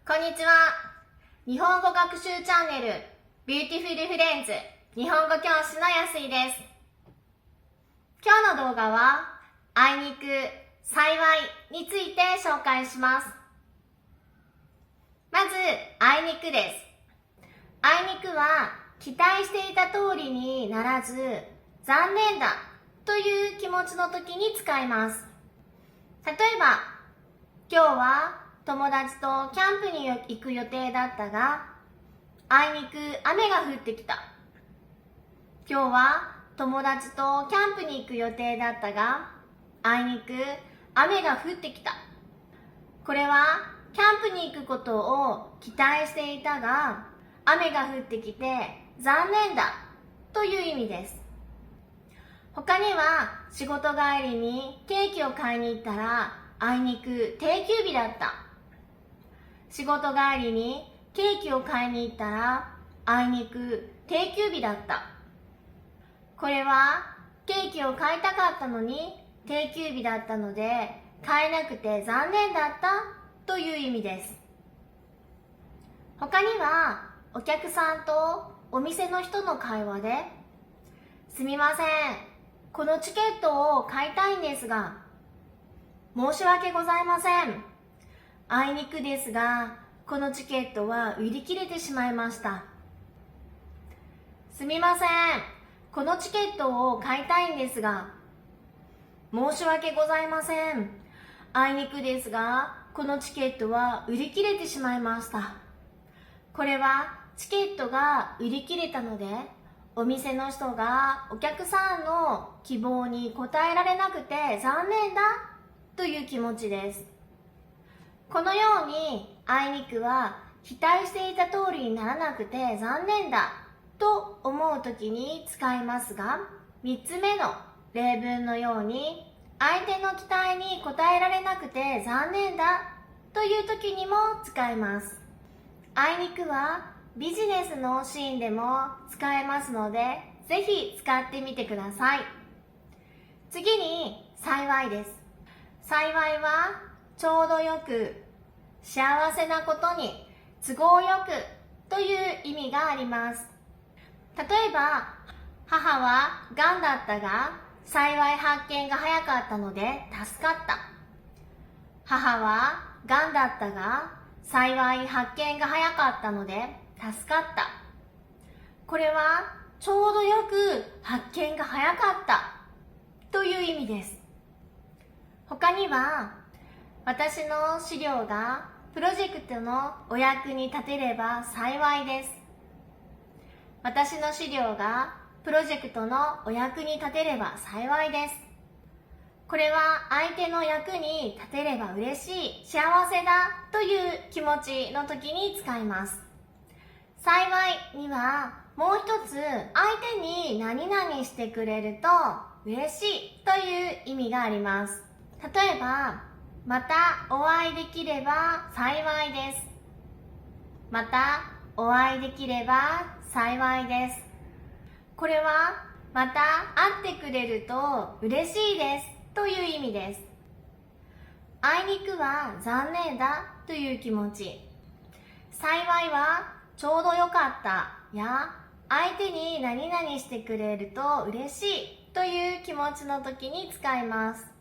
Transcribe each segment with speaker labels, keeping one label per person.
Speaker 1: こんにちは。日本語学習チャンネルビューティフルフレンズ日本語教師のやすいです。今日の動画はあいにく、幸いについて紹介します。まず、あいにくです。あいにくは期待していた通りにならず残念だという気持ちの時に使います。例えば、今日は友達とキャンプに行く予定だったが、あいにく雨が降ってきた。今日は友達とキャンプに行く予定だったが、あいにく雨が降ってきた。これはキャンプに行くことを期待していたが、雨が降ってきて残念だという意味です。他には仕事帰りにケーキを買いに行ったら、あいにく定休日だった。仕事帰りにケーキを買いに行ったら、あいにく定休日だった。これはケーキを買いたかったのに定休日だったので買えなくて残念だったという意味です。他にはお客さんとお店の人の会話で、すみません、このチケットを買いたいんですが、申し訳ございません。あいにくですが、このチケットは売り切れてしまいました。すみません、このチケットを買いたいんですが、申し訳ございません。あいにくですが、このチケットは売り切れてしまいました。これはチケットが売り切れたので、お店の人がお客さんの希望に応えられなくて残念だという気持ちです。このようにあいにくは期待していた通りにならなくて残念だと思う時に使いますが、3つ目の例文のように相手の期待に応えられなくて残念だという時にも使います。あいにくはビジネスのシーンでも使えますので、ぜひ使ってみてください。次に幸いです。幸いはちょうどよく、幸せなことに、都合よくという意味があります。例えば、母はがんだったが幸い発見が早かったので助かった。母はがんだったが幸い発見が早かったので助かった。これはちょうどよく発見が早かったという意味です。他には、私の資料がプロジェクトのお役に立てれば幸いです。私の資料がプロジェクトのお役に立てれば幸いです。これは相手の役に立てれば嬉しい、幸せだという気持ちの時に使います。幸いにはもう一つ、相手に何々してくれると嬉しいという意味があります。例えば、またお会いできれば幸いです。またお会いできれば幸いです。これはまた会ってくれると嬉しいですという意味です。あいにくは残念だという気持ち。幸いはちょうどよかったや相手に何々してくれると嬉しいという気持ちの時に使います。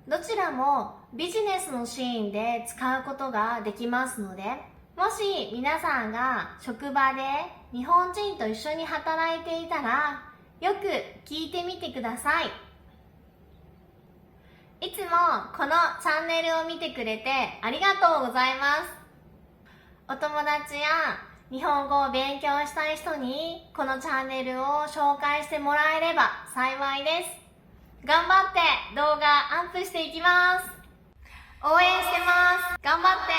Speaker 1: どちらもビジネスのシーンで使うことができますので、もし皆さんが職場で日本人と一緒に働いていたら、よく聞いてみてください。いつもこのチャンネルを見てくれてありがとうございます。お友達や日本語を勉強したい人にこのチャンネルを紹介してもらえれば幸いです。頑張って動画アップしていきます。応援してます。頑張って。